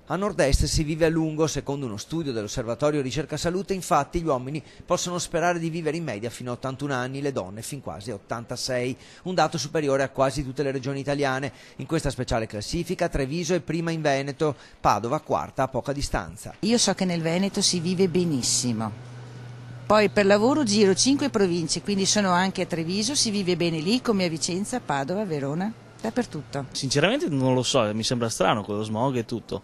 A nord-est si vive a lungo. Secondo uno studio dell'Osservatorio Ricerca Salute, infatti, gli uomini possono sperare di vivere in media fino a 81 anni, le donne fin quasi a 86, un dato superiore a quasi tutte le regioni italiane. In questa speciale classifica Treviso è prima in Veneto, Padova quarta a poca distanza. Io so che nel Veneto si vive benissimo. Poi per lavoro giro 5 province, quindi sono anche a Treviso, si vive bene lì come a Vicenza, Padova, Verona, dappertutto. Sinceramente non lo so, mi sembra strano con lo smog e tutto.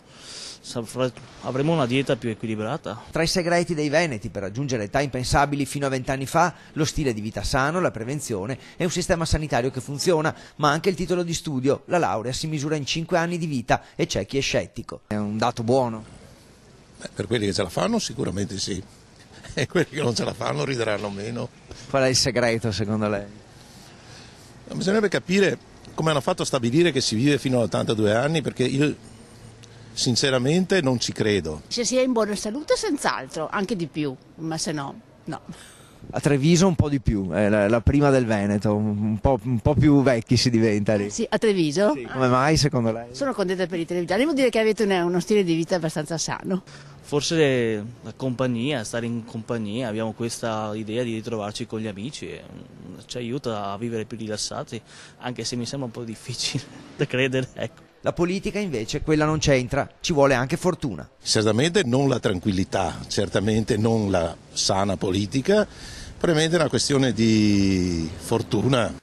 Avremo una dieta più equilibrata. Tra i segreti dei veneti per raggiungere età impensabili fino a 20 anni fa, lo stile di vita sano, la prevenzione e un sistema sanitario che funziona, ma anche il titolo di studio. La laurea si misura in 5 anni di vita e c'è chi è scettico. È un dato buono. Per quelli che ce la fanno sicuramente sì, e quelli che non ce la fanno rideranno meno. Qual è il segreto secondo lei? Bisognerebbe capire come hanno fatto a stabilire che si vive fino a 82 anni, perché io sinceramente non ci credo. Se si è in buona salute senz'altro, anche di più, ma se no, no. A Treviso un po' di più, è la prima del Veneto, un po' più vecchi si diventa lì. Sì, a Treviso? Sì. Come mai secondo lei? Sono contenta per i trevigiani, devo dire che avete uno stile di vita abbastanza sano. Forse la compagnia, stare in compagnia, abbiamo questa idea di ritrovarci con gli amici e ci aiuta a vivere più rilassati, anche se mi sembra un po' difficile da credere, ecco. La politica invece quella non c'entra, ci vuole anche fortuna. Certamente non la tranquillità, certamente non la sana politica, probabilmente è una questione di fortuna.